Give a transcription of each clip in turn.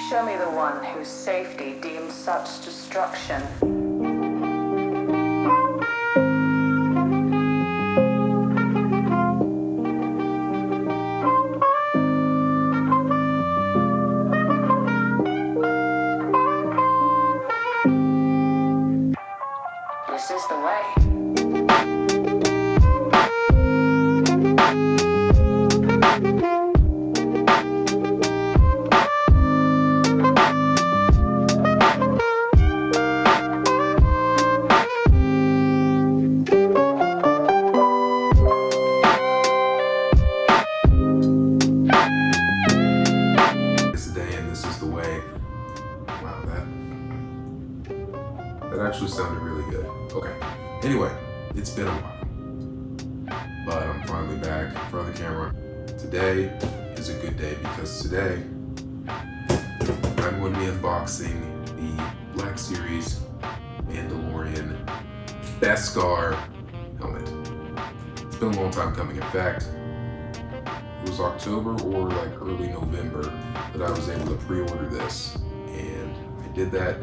Show me the one whose safety deems such destruction. This is the way. That actually sounded really good. Okay. Anyway, it's been a while, but I'm finally back in front of the camera. Today is a good day because today I'm going to be unboxing the Black Series Mandalorian Beskar helmet. It's been a long time coming. In fact, it was October or like early November that I was able to pre-order this, and I did that.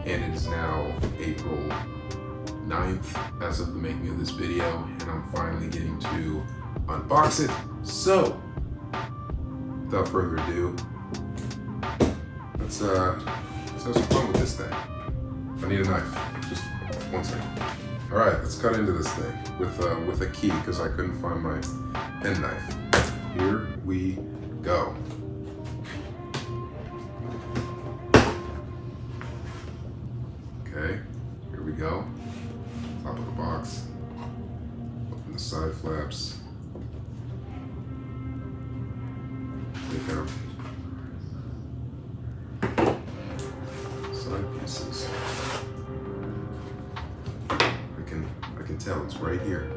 And it is now April 9th as of the making of this video, and I'm finally getting to unbox it. So, without further ado, let's have some fun with this thing. I need a knife, just 1 second. All right, let's cut into this thing with a key because I couldn't find my penknife. Here we go. Okay, here we go. Top of the box. Open the side flaps. Take out side pieces. I can tell it's right here.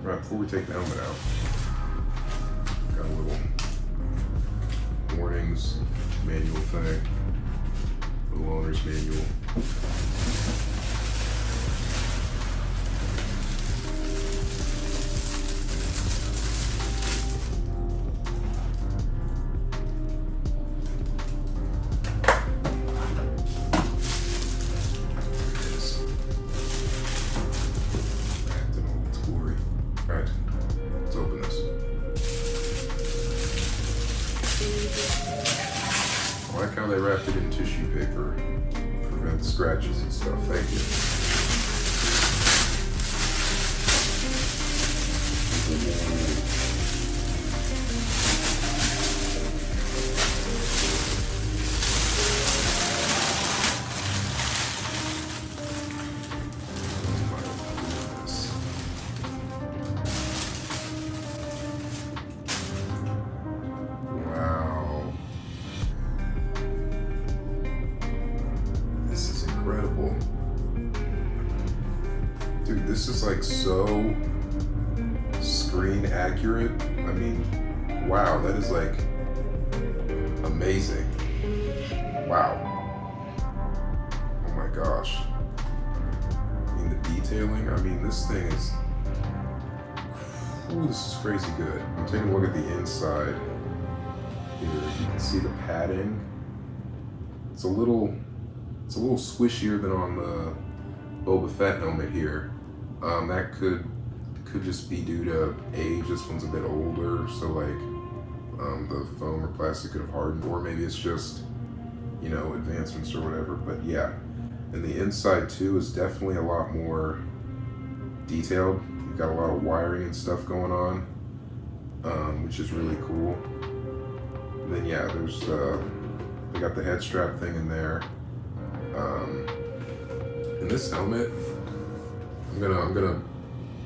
Right before we take the helmet out, got a little warnings manual thing, little owner's manual. Wrapped in all its glory. All right, let's open this. I like how they wrapped it in tissue paper to prevent scratches and stuff. Thank you. Incredible. Dude, this is like so screen accurate. I mean, wow, that is like amazing. Wow. Oh my gosh. I mean, the detailing, I mean, this thing is, ooh, this is crazy good. I'm taking a look at the inside here. You can see the padding. It's a little squishier than on the Boba Fett helmet here. That could just be due to age. This one's a bit older, so like the foam or plastic could have hardened, or maybe it's just, you know, advancements or whatever. But yeah, and the inside too is definitely a lot more detailed. You've got a lot of wiring and stuff going on, which is really cool. And then yeah, there's they got the head strap thing in there. In this helmet, I'm gonna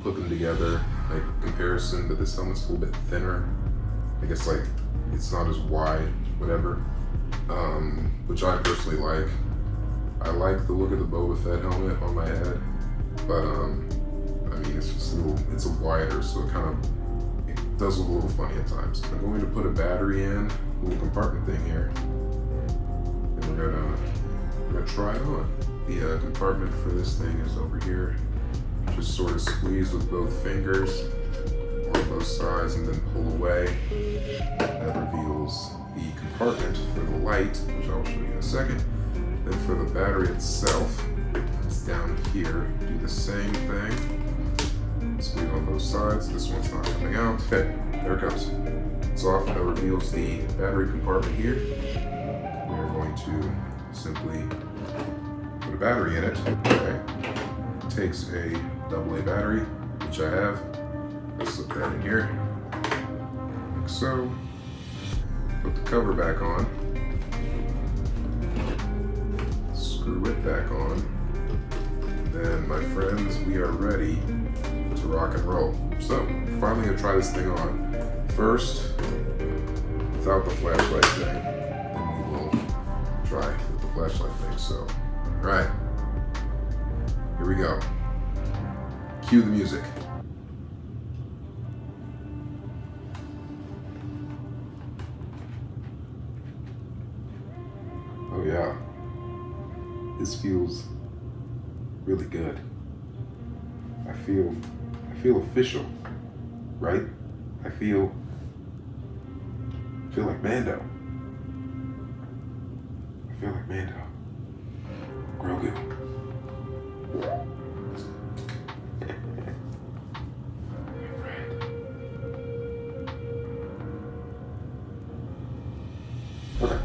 put them together, like comparison, but this helmet's a little bit thinner. I guess like it's not as wide, whatever. Which I personally like. I like the look of the Boba Fett helmet on my head, but I mean it's just it's a wider, so it does look a little funny at times. I'm going to put a battery in, a little compartment thing here, and we're gonna try it on. The compartment for this thing is over here. Just sort of squeeze with both fingers, or on both sides and then pull away. That reveals the compartment for the light, which I'll show you in a second. Then for the battery itself, it's down here. Do the same thing. Squeeze on both sides. This one's not coming out. Okay, there it comes. It's off. That reveals the battery compartment here. We're going to simply put a battery in it. Okay. It takes a AA battery, which I have. Let's slip that in here, like so. Put the cover back on. Screw it back on. Then, my friends, we are ready to rock and roll. So, we're finally gonna try this thing on. First, without the flashlight thing. Then we will try with the flashlight thing. So, alright. Here we go. Cue the music. Oh yeah. This feels really good. I feel official, right? I feel like Mando. I feel like Mando. Grogu. Okay.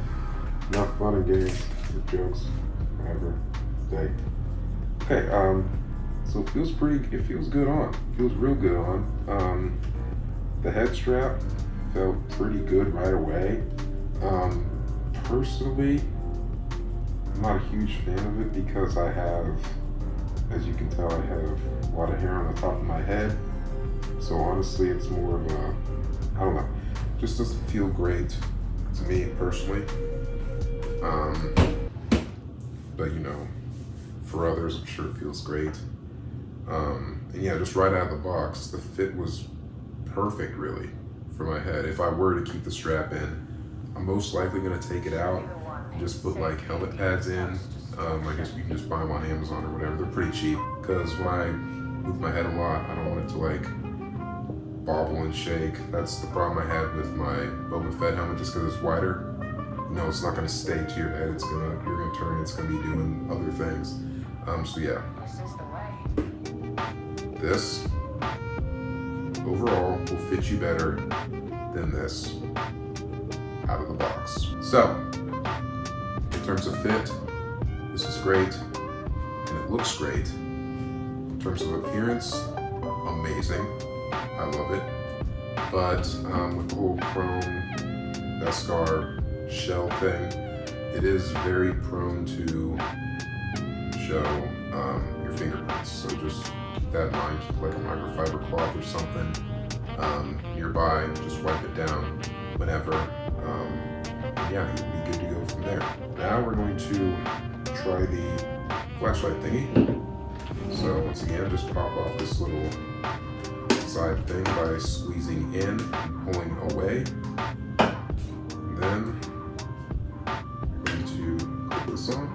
Enough fun and games, or jokes, whatever. Day. Okay, so it feels good on. It feels real good on. The head strap felt pretty good right away. Personally, I'm not a huge fan of it because I have, as you can tell, I have a lot of hair on the top of my head. So honestly, it's more of a, I don't know, just doesn't feel great to me personally. But you know, for others, I'm sure it feels great. And yeah, just right out of the box, the fit was perfect really for my head. If I were to keep the strap in, I'm most likely gonna take it out and just put like helmet pads in. I guess you can just buy them on Amazon or whatever. They're pretty cheap because when I move my head a lot, I don't want it to like bobble and shake. That's the problem I had with my Boba Fett helmet, just because it's wider. No, it's not gonna stay to your head. You're gonna turn. It's gonna be doing other things. So yeah. This overall will fit you better than this out of the box. So, in terms of fit, this is great, and it looks great. In terms of appearance, amazing. I love it. But with the whole chrome Beskar shell thing, it is very prone to show your fingerprints. So just keep that in mind. Keep like a microfiber cloth or something nearby. Just wipe it down whenever. Yeah, you'll be good to go from there. Now we're going to try the flashlight thingy. So once again, just pop off this little side thing by squeezing in and pulling away. And then I'm going to put this on.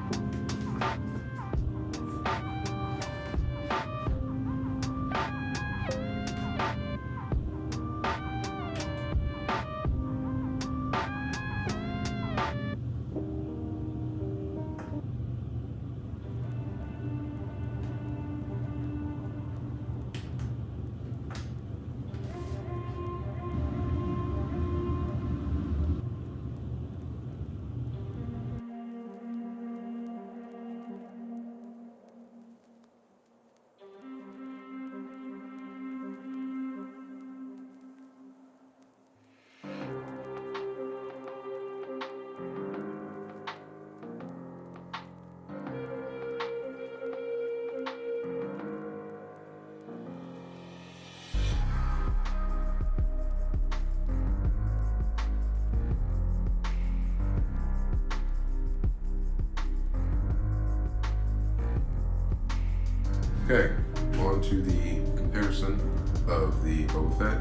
Okay, on to the comparison of the Boba Fett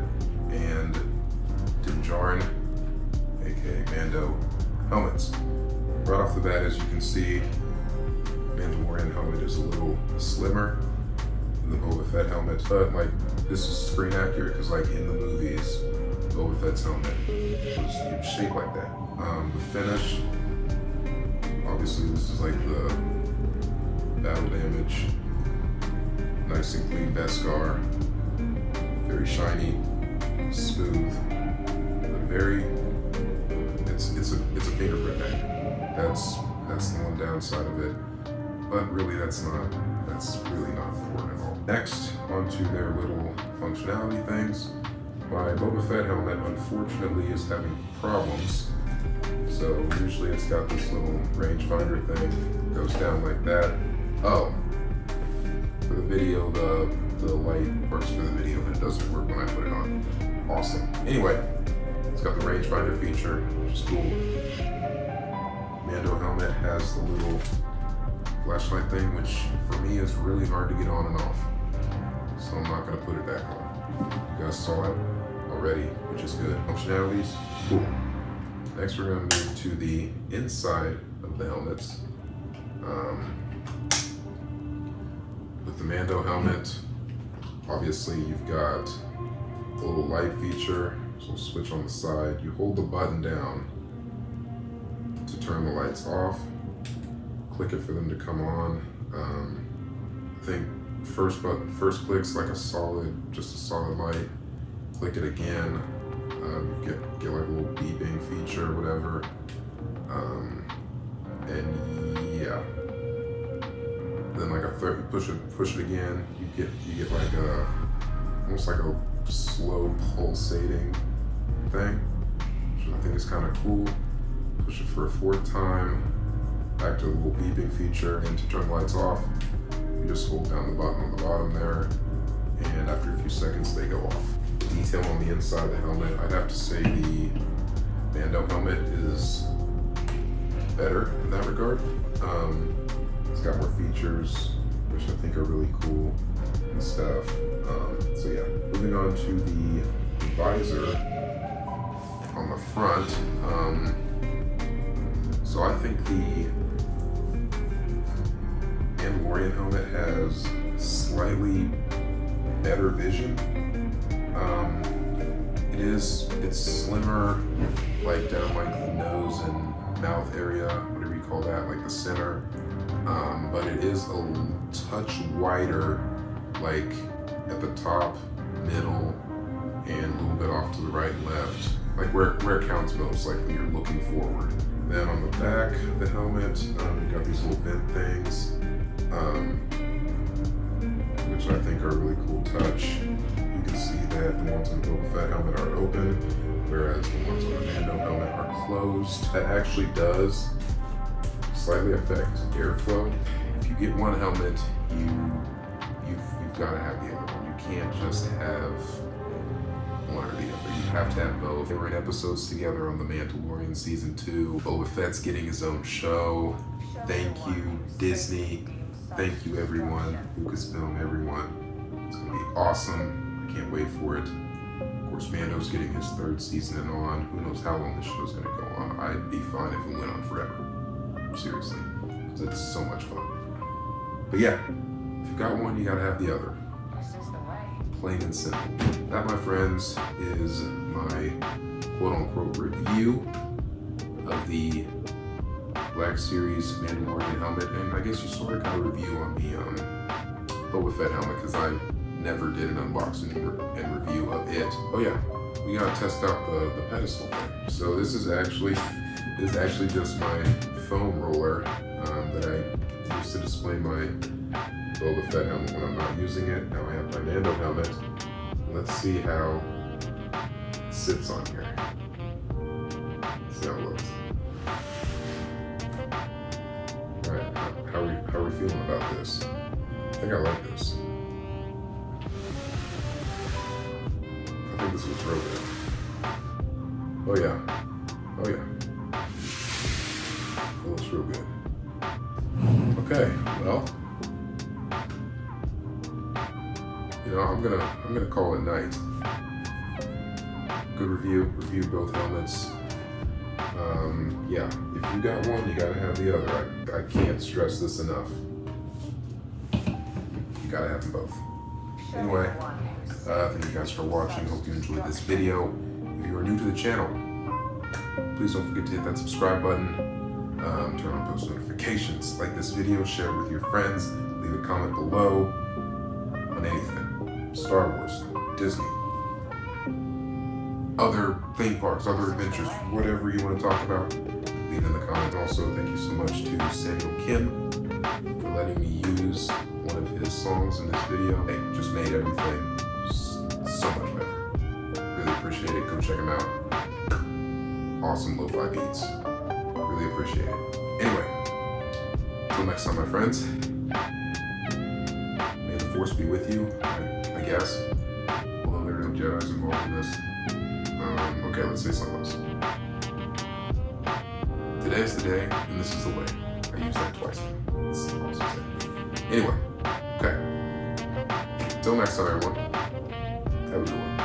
and Din Djarin, aka Mando, helmets. Right off the bat, as you can see, Mandalorian helmet is a little slimmer. than the Boba Fett helmet, but like this is screen accurate because like in the movies, Boba Fett's helmet was shaped like that. The finish, obviously this is like the battle damage, nice and clean Beskar, very shiny, smooth, but very, it's a fingerprint magnet. That's the one downside of it, but really that's really not important at all. Next, onto their little functionality things. My Boba Fett helmet, unfortunately, is having problems. So usually it's got this little rangefinder thing, goes down like that. Oh, for the video, the light works for the video, but it doesn't work when I put it on. Awesome. Anyway, it's got the rangefinder feature, which is cool. Mando helmet has the little flashlight thing, which for me is really hard to get on and off. So I'm not gonna put it back on. You guys saw it already, which is good. Functionalities, cool. Next we're gonna move to the inside of the helmets. With the Mando helmet, obviously you've got the little light feature, so switch on the side. You hold the button down to turn the lights off, click it for them to come on. I think first click's like just a solid light. Click it again, get like a little beeping feature or whatever. And yeah. Then like a third, push it again. You get like almost like a slow pulsating thing, which I think is kind of cool. Push it for a fourth time. Back to the little beeping feature, and to turn the lights off, you just hold down the button on the bottom there, and after a few seconds they go off. The detail on the inside of the helmet, I'd have to say the Mando helmet is better in that regard. It's got more features, which I think are really cool and stuff. So yeah, moving on to the visor on the front. So I think the Mandalorian helmet has slightly better vision. It's slimmer, like down like the nose and mouth area, whatever you call that, like the center. But it is a touch wider, like at the top, middle, and a little bit off to the right and left, like where it counts most, like when you're looking forward. Then on the back of the helmet, you got these little vent things, which I think are a really cool touch. You can see that the ones on the Boba Fett helmet are open, whereas the ones on the Mando helmet are closed. That actually does slightly affect airflow. If you get one helmet, you've got to have the other one. You can't just have one or the other. You have to have both. They were in episodes together on the Mandalorian season 2. Boba Fett's getting his own show. Thank you, Disney. Thank you, everyone. Lucasfilm, everyone. It's gonna be awesome. I can't wait for it. Of course, Mando's getting his 3rd season and on. Who knows how long the show's gonna go on. I'd be fine if it went on forever. Seriously, because it's so much fun. But yeah, if you got one, you gotta have the other. This is the way. Plain and simple. That, my friends, is my quote-unquote review of the Black Series Mandalorian helmet, and I guess you sort of got a review on the Boba Fett helmet, because I never did an unboxing and review of it. Oh yeah, we gotta test out the pedestal thing. So this is actually just my foam roller that I use to display my Boba Fett helmet when I'm not using it. Now I have my Mando helmet. Let's see how it sits on here. Let's see how it looks. Alright, how are we feeling about this? I think I like this. I think this was real good. Oh yeah. Oh yeah. It looks real good. Okay, well, you know, I'm gonna call it night. Good review. Reviewed both helmets. Yeah, if you got one, you gotta have the other. I can't stress this enough. You gotta have them both. Anyway, thank you guys for watching. Hope you enjoyed this video. If you are new to the channel, please don't forget to hit that subscribe button, turn on post notifications, like this video, share it with your friends, leave a comment below on anything. Star Wars, Disney, other theme parks, other adventures, whatever you want to talk about, leave in the comments. Also, thank you so much to Samuel Kim for letting me use one of his songs in this video. It just made everything so much better. Really appreciate it. Go check him out. Awesome lo-fi beats. Really appreciate it. Anyway, until next time, my friends. May the Force be with you, I guess. Although there are no Jedis involved in this. Okay, let's say something else. Today is the day, and this is the way. I used that twice. This is also said. Anyway, okay. Until next time, everyone. Have a good one.